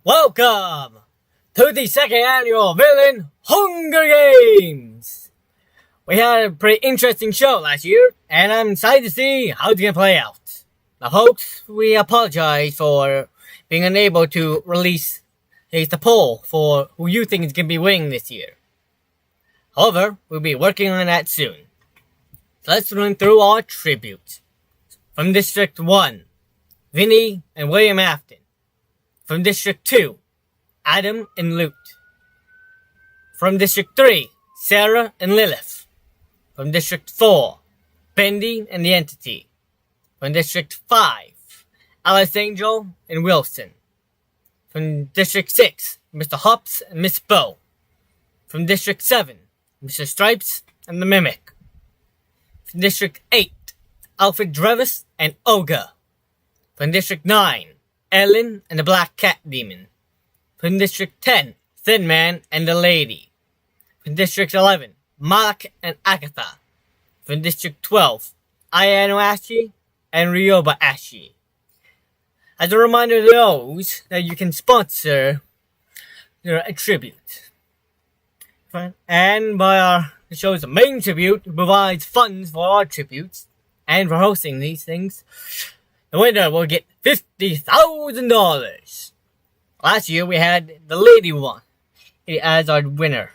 Welcome to the second annual Villian Hunger Games! We had a pretty interesting show last year, and I'm excited to see how it's gonna play out. Now folks, we apologize for being unable to release the poll for who you think is gonna be winning this year. However, we'll be working on that soon. So let's run through our tributes. From District 1, Vinny and William Afton. From District 2, Adam and Lute. From District 3, Sarah and Lilith. From District 4, Bendy and the Entity. From District 5, Alice Angel and Wilson. From District 6, Mr. Hops and Miss Bow. From District 7, Mr. Stripes and the Mimic. From District 8, Alfred Drevis and Olga. From District 9, Ellen and the Black Cat Demon. From District 10, Thin Man and the Lady. From District 11, Malak and Agatha. From District 12, Ayano Ashi and Ryoba Ashi. As a reminder to those that you can sponsor a tribute. And by the show's main tribute, who provides funds for our tributes and for hosting these things, the winner will get $50,000. Last year we had the lady one as our winner.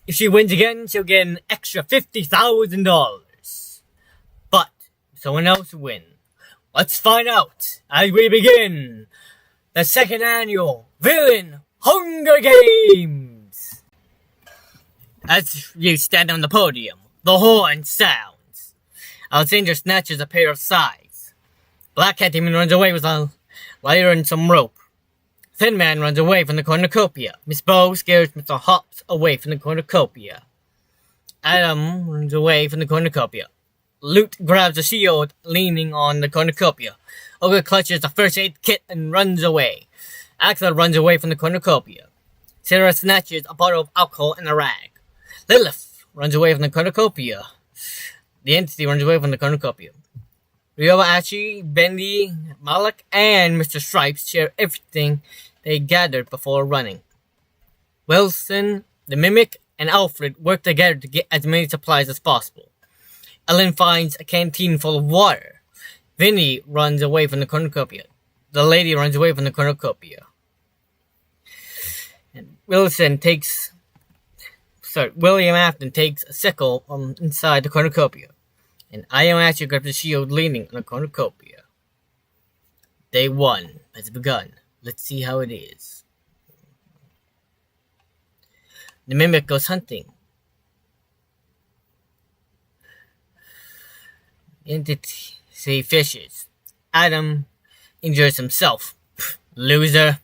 If she wins again, she'll get an extra $50,000. But if someone else wins, let's find out as we begin the second annual Villian Hunger Games. As you stand on the podium, the horn sounds. Alexander snatches a pair of scythes. Black Cat Demon runs away with a lighter and some rope. Thin Man runs away from the cornucopia. Miss Bow scares Mr. Hops away from the cornucopia. Adam runs away from the cornucopia. Lute grabs a shield leaning on the cornucopia. Olga clutches the first aid kit and runs away. Axel runs away from the cornucopia. Sarah snatches a bottle of alcohol and a rag. Lilith runs away from the cornucopia. The Entity runs away from the cornucopia. Ryoba Ashi, Bendy, Malak, and Mr. Stripes share everything they gathered before running. Wilson, the Mimic, and Alfred work together to get as many supplies as possible. Ellen finds a canteen full of water. Vinny runs away from the cornucopia. The lady runs away from the cornucopia. And William Afton takes a sickle from inside the cornucopia. And Ashi grabs a shield leaning on a cornucopia. Day 1 has begun. Let's see how it is. The Mimic goes hunting. Entity fishes. Adam injures himself. Loser.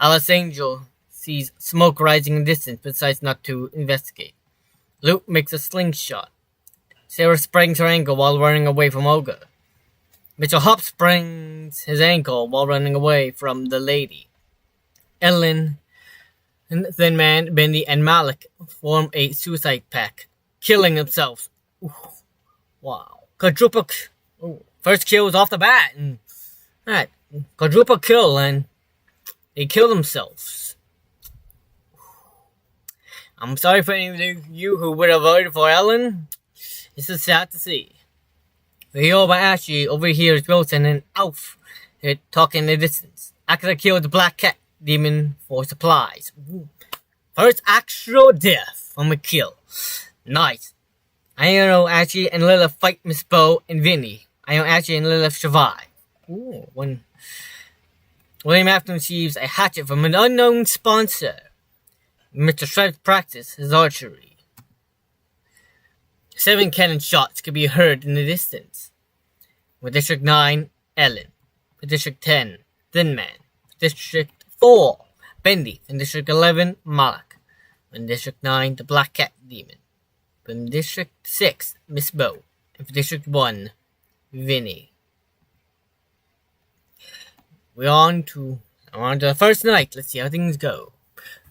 Alice Angel sees smoke rising in the distance but decides not to investigate. Luke makes a slingshot. Sarah sprains her ankle while running away from Olga. Mr. Hop sprains his ankle while running away from the lady. Ellen, Thin Man, Bendy, and Malik form a suicide pact, killing themselves. Ooh, wow. Quadruple. First kill was off the bat. Alright. Quadruple kill, and they kill themselves. I'm sorry for any of you who would have voted for Ellen. This is sad to see. Ryoba Ashi overhears Wilson and Alf talking in the distance. Akira kills the Black Cat Demon for supplies. Ooh. First actual death from a kill. Nice. Ayano Ashi and Lilith fight Miss Bow and Vinny. Ayano Ashi and Lilith survive. Ooh, when William Afton receives a hatchet from an unknown sponsor. Mr. Stripes practices his archery. 7 cannon shots could be heard in the distance. With District 9, Ellen. For District 10, Thin Man. For District 4, Bendy. In District 11, Malak. In District 9, the Black Cat Demon. From District 6, Miss Bow. And for District 1, Vinny. We're on to the first night. Let's see how things go.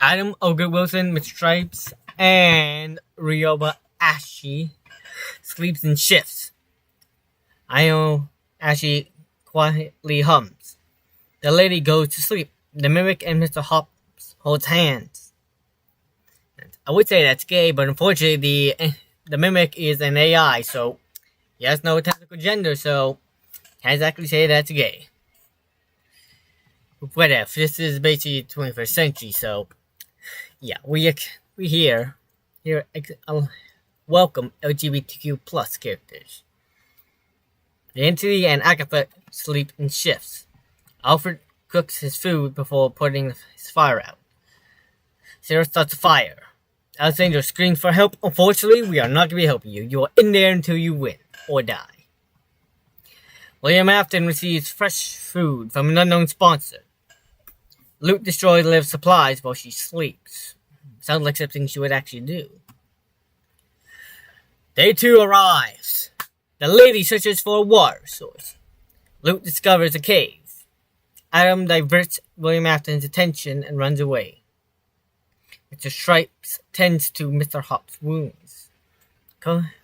Adam, Olga, Wilson, Mr. Stripes, and Ryoba Ashi sleeps in shifts. Ayano Ashi quietly hums. The lady goes to sleep The Mimic and Mr. Hops hold hands. I would say that's gay, but unfortunately the Mimic is an AI, so he has no technical gender, so can't exactly say that's gay. Whatever, this is basically 21st century, so yeah, we here welcome LGBTQ plus characters. The entity and Agatha sleep in shifts. Alfred cooks his food before putting his fire out. Sarah starts a fire. Alexander screams for help. Unfortunately, we are not going to be helping you. You are in there until you win or die. William Afton receives fresh food from an unknown sponsor. Luke destroys Liv's supplies while she sleeps. Sounds like something she would actually do. Day 2 arrives. The lady searches for a water source. Luke discovers a cave. Adam diverts William Afton's attention and runs away. Mr. Stripes tends to Mr. Hop's wounds.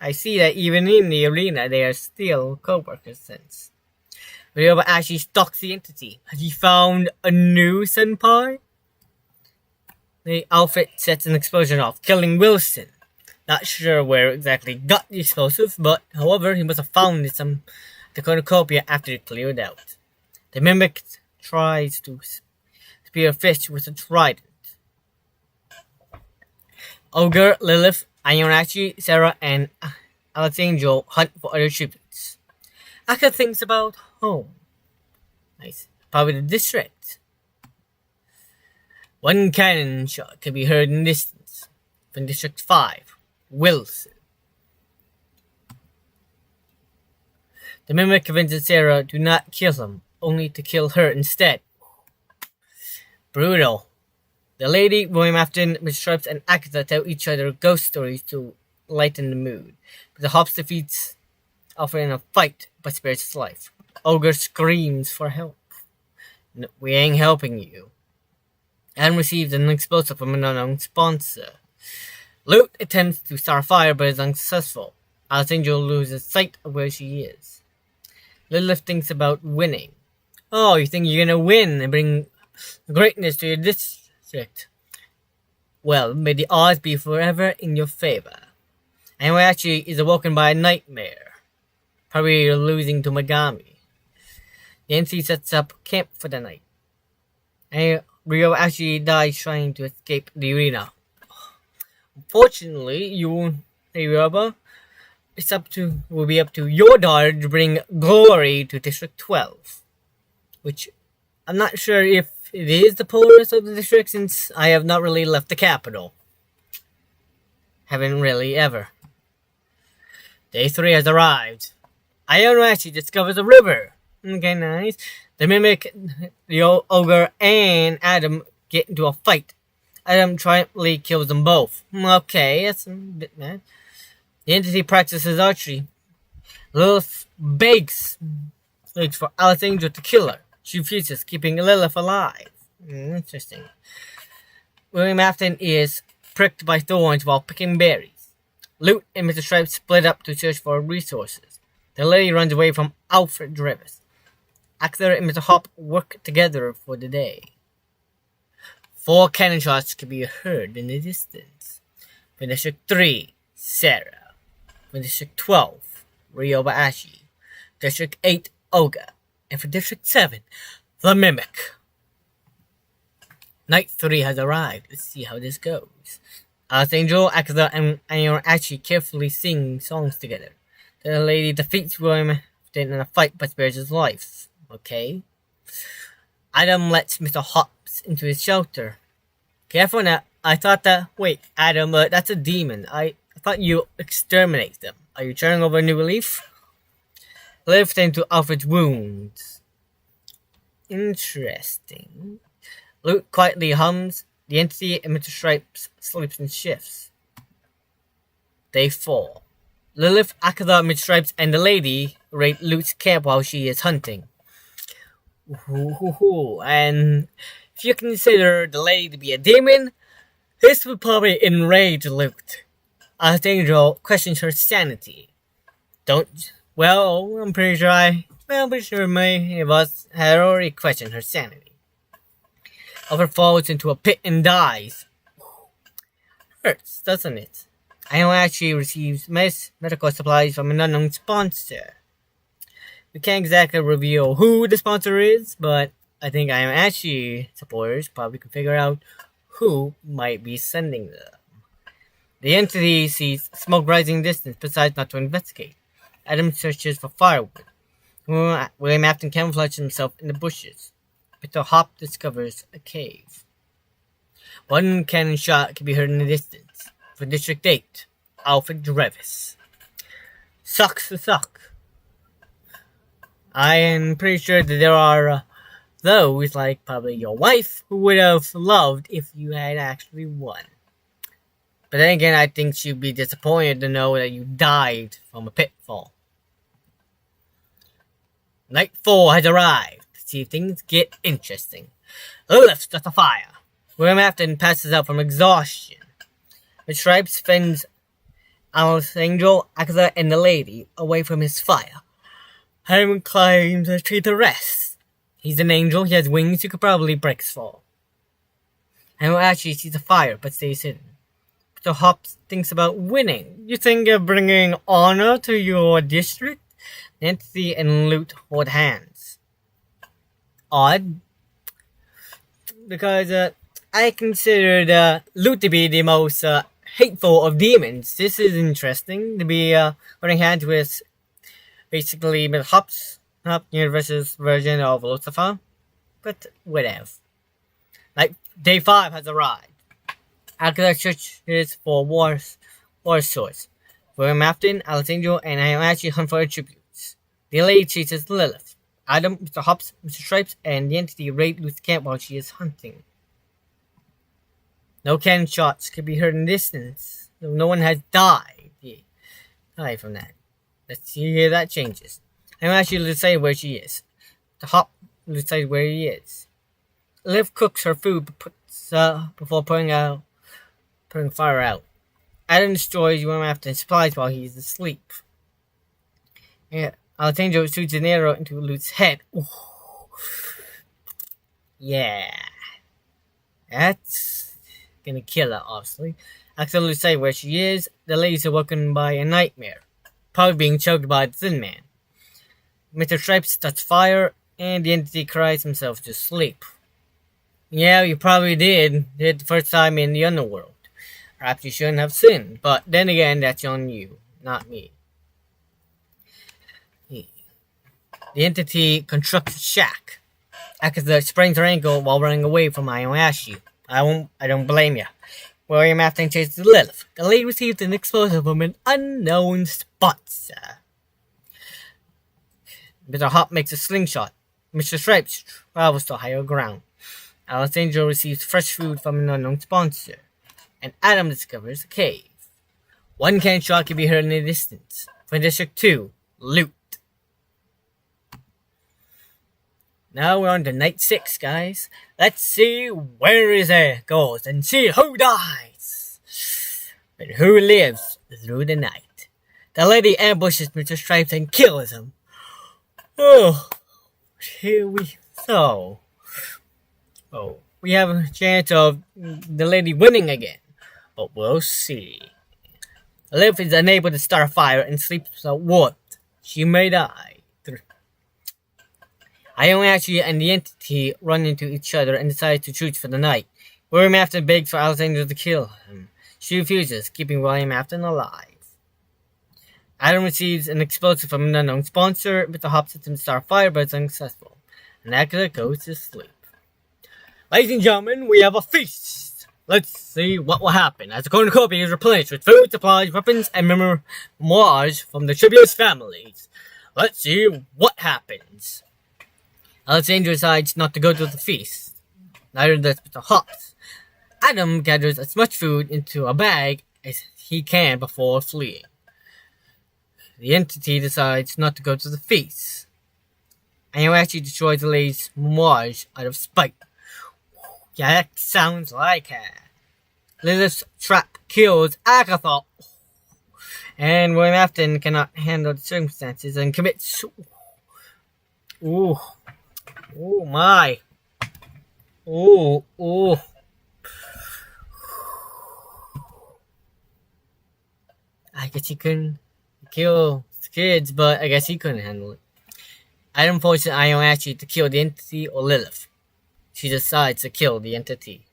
I see that even in the arena they are still co-workers since. Ryoba actually stalks the entity. Has he found a new senpai? The outfit sets an explosion off, killing Wilson. Not sure where exactly got the explosive, but however, he must have found it some the cornucopia after it cleared out. The Mimic tries to spear a fish with a trident. Ogre, Lilith, Ionachi, Sarah, and Alexandro hunt for other tributes. Aka thinks about home. Nice. Probably the district. One cannon shot can be heard in the distance. From District 5, Wilson. The Mimic convinces Sarah to not kill him, only to kill her instead. Brutal. The lady, William Afton, Mr. Stripes, and Agatha tell each other ghost stories to lighten the mood. But the Hops defeats Alfred in a fight, but spares his life. Ogre screams for help. No, we ain't helping you. Adam receives an explosive from an unknown sponsor. Luke attempts to start a fire, but is unsuccessful. Alexandra loses sight of where she is. Lilith thinks about winning. Oh, you think you're gonna win and bring greatness to your district? Well, may the odds be forever in your favor. And actually is awoken by a nightmare. Probably losing to Megami. The NC sets up camp for the night. And Rio actually dies trying to escape the arena. Unfortunately, Ryoba, will be up to your daughter to bring glory to District 12. Which, I'm not sure if it is the polarist of the district since I have not really left the capital. Haven't really ever. Day 3 has arrived. Iono actually discovers a river. Okay, nice. The Mimic, the Ogre, and Adam get into a fight. Adam triumphantly kills them both. Okay, that's a bit mad. The entity practices archery. Lilith begs for Alexandra to kill her. She refuses, keeping Lilith alive. Interesting. William Afton is pricked by thorns while picking berries. Luke and Mr. Stripes split up to search for resources. The lady runs away from Alfred Drivis. Axler and Mr. Hop work together for the day. 4 cannon shots can be heard in the distance. From District 3, Sarah. From District 12, Ryoba Ashi. District 8, Oga. And for District 7, the Mimic. Night 3 has arrived. Let's see how this goes. Alexandro, Akira, and Ashi carefully sing songs together. The lady defeats William in a fight but spares his life. Okay. Adam lets Mr. Hops into his shelter. Careful now. I thought that... Wait, Adam, that's a demon. I thought you exterminate them. Are you turning over a new leaf? Lift into Alfred's wounds. Interesting. Luke quietly hums. The entity and Mr. Stripes sleeps in shifts. Day 4. Lilith, Akira, Mr. Stripes, and the lady raid Luke's camp while she is hunting. And if you consider the lady to be a demon, this would probably enrage Luke. Alexandra questions her sanity. I'm pretty sure many of us had already questioned her sanity. Over falls into a pit and dies. Hurts, doesn't it? Ion actually receives medical supplies from an unknown sponsor. We can't exactly reveal who the sponsor is, but I think Ion actually supporters probably can figure out who might be sending them. The entity sees smoke rising in the distance, decides not to investigate. Adam searches for firewood. William Afton camouflages himself in the bushes. Mr. Hop discovers a cave. One cannon shot can be heard in the distance. For District 8, Alfred Drevis. Sucks to suck. I am pretty sure that there are those, like probably your wife, who would have loved if you had actually won. But then again, I think she'd be disappointed to know that you died from a pitfall. Nightfall has arrived. To see if things get interesting. Lilith starts a fire. William Afton passes out from exhaustion. The Stripes fends Alice Angel, Agatha, and the lady away from his fire. Harriman climbs a tree to rest. He's an angel, he has wings, he could probably break his fall. Harriman actually sees a fire, but stays hidden. So Hops thinks about winning. You think of bringing honor to your district? Nancy and Loot hold hands. Odd. Because I considered Loot to be the most hateful of demons. This is interesting to be holding hands with basically Hop's universe's version of Lucifer. But whatever. Like, day 5 has arrived. Agatha searches for war swords. William Afton, Alice Angel, and I actually hunt for attributes. The lady chases Lilith. Adam, Mr. Hops, Mr. Stripes, and the entity raid Luth's camp while she is hunting. No cannon shots can be heard in the distance. No one has died. Died from that. Let's see if that changes. I'm actually decide where she is. The Hop decides where he is. Liv cooks her food before putting fire out. Adam destroys William Afton's supplies while he's asleep. Yeah, Alexandro shoots an arrow into Luke's head. Ooh. Yeah. That's gonna kill her, obviously. Accidentally say where she is. The lady's awoken by a nightmare. Probably being choked by the Thin Man. Mr. Stripes starts fire, and the entity cries himself to sleep. Yeah, you probably did it the first time in the underworld. Perhaps you shouldn't have sinned, but then again, that's on you, not me. The entity constructs a shack. Agatha sprains her ankle while running away from Ionashi. I don't blame you. William Afton chases Lilith. The lady receives an explosive from an unknown sponsor. Mr. Hop makes a slingshot. Mr. Stripes travels to higher ground. Alice Angel receives fresh food from an unknown sponsor. And Adam discovers a cave. One cannon shot can be heard in the distance. For District 2, Loot. Now we're on to night 6, guys. Let's see where his air goes and see who dies. And who lives through the night. The lady ambushes Mr. Stripes and kills him. Oh, here we go. Oh, we have a chance of the lady winning again. But we'll see. Liv is unable to start a fire and sleeps without warmth. She may die. Ionashi and the entity run into each other and decide to shoot for the night. William Afton begs for Alexander to kill him. She refuses, keeping William Afton alive. Adam receives an explosive from an unknown sponsor, but the Hop system start fire, but it's unsuccessful. And Agatha goes to sleep. Ladies and gentlemen, we have a feast. Let's see what will happen as the cornucopia is replenished with food, supplies, weapons, and memoirs from the tributes' families. Let's see what happens. Alexander decides not to go to the feast. Neither does Mr. Hops. Adam gathers as much food into a bag as he can before fleeing. The entity decides not to go to the feast. And actually destroys the lady's memoirs out of spite. Yeah, that sounds like her. Lilith's trap kills Agatha. And William Afton cannot handle the circumstances and commits. Ooh. Oh my. Oh, oh. I guess he couldn't kill his kids, but I guess he couldn't handle it. Adam forces Ion actually to kill the entity or Lilith. She decides to kill the entity.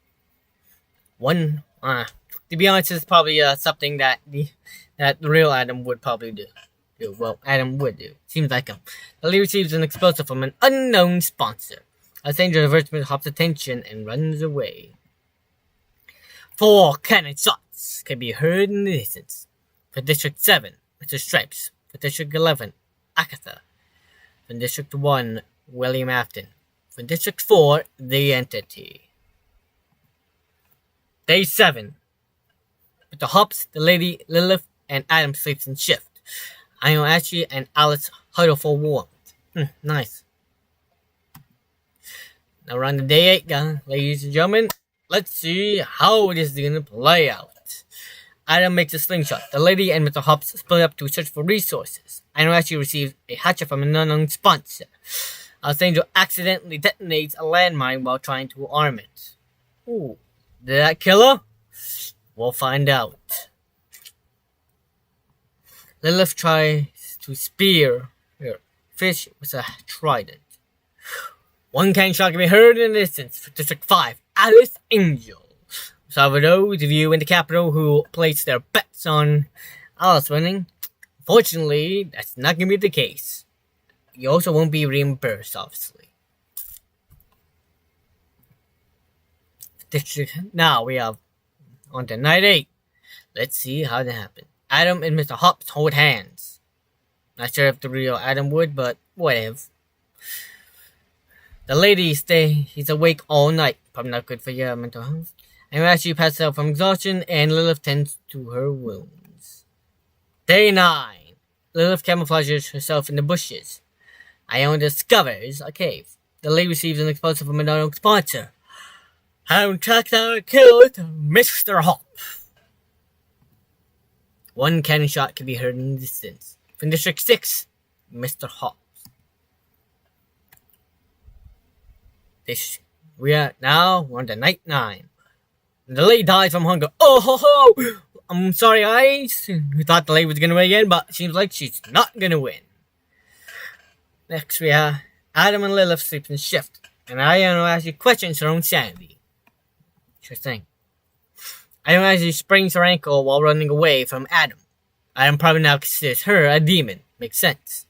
To be honest, it's probably something that the real Adam would probably do. Well, Adam would do. Seems like him. Lily receives an explosive from an unknown sponsor. A stranger diverts Hop's attention and runs away. 4 cannon shots can be heard in the distance. For District 7, Mr. Stripes. For District 11, Agatha. For District 1, William Afton. For District 4, The Entity. Day 7. With the Hops, the Lady, Lilith, and Adam sleeps in shift. Ion Ashley and Alice huddle for warmth. Nice. Now we're on to day 8, guys. Ladies and gentlemen. Let's see how this is gonna play out. Adam makes a slingshot. The Lady and Mr. Hops split up to search for resources. Ion Ashley receives a hatchet from an unknown sponsor. Angel accidentally detonates a landmine while trying to arm it. Ooh. Did that kill her? We'll find out. Lilith tries to spear her fish with a trident. 1 cannon shot can be heard in the distance for District 5, Alice Angel. So for those of you in the capital who placed their bets on Alice winning, unfortunately, that's not going to be the case. You also won't be reimbursed, obviously. Now we have on to night 8. Let's see how that happened. Adam and Mr. Hops hold hands. Not sure if the real Adam would, but whatever. The Lady he's awake all night. Probably not good for your mental health. And actually passes out from exhaustion, and Lilith tends to her wounds. Day 9. Lilith camouflages herself in the bushes. Ion discovers a cave. The Lady receives an explosive from an unknown sponsor. Adam tracks down and kills Mr. Hop. 1 cannon shot can be heard in the distance. From District 6, Mr. Hop. We are now on to night 9. The Lady dies from hunger. Oh ho ho! I'm sorry, guys. We thought the Lady was gonna win again, but it seems like she's not gonna win. Next, we have Adam and Lilith sleep in shift, and Ion actually questions her own sanity. Sure thing. Ion actually sprains her ankle while running away from Adam. Adam probably now considers her a demon. Makes sense.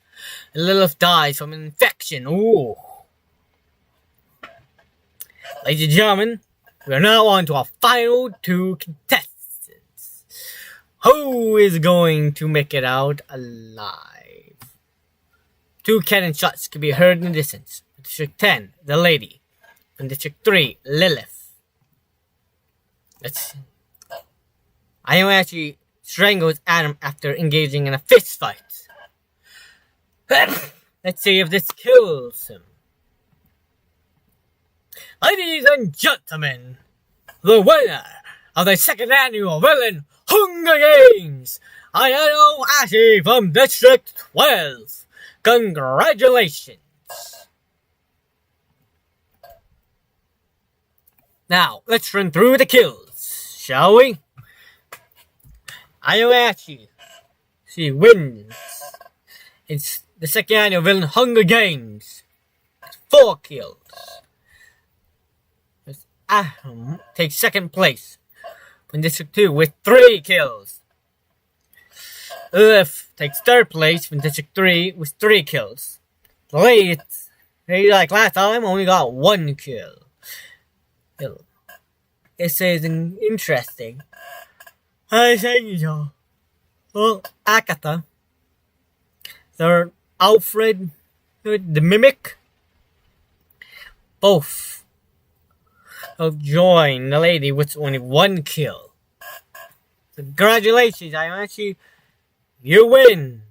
And Lilith dies from an infection. Ooh. Ladies and gentlemen, we are now on to our final 2 contestants. Who is going to make it out alive? 2 cannon shots can be heard in the distance. District 10, the Lady. From District 3, Lilith. Ion actually strangles Adam after engaging in a fist fight. Let's see if this kills him. Ladies and gentlemen, the winner of the 2nd annual Villian Hunger Games, Ion Ashley from District 12. Congratulations. Now, let's run through the kills, shall we? Ion Ashley, she wins. It's the 2nd annual Villian Hunger Games. 4 kills. Adam takes 2nd place in District 2 with 3 kills. Lilith takes 3rd place in District 3 with 3 kills. The Lady, like last time, only got 1 kill. This is interesting. I say so. Well, Agatha, the Alfred, the Mimic, both have joined the Lady with only 1 kill. Congratulations, Ion Ashley. You win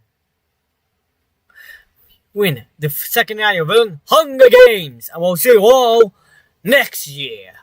the 2nd annual Villian Hunger Games, and we'll see you all next year.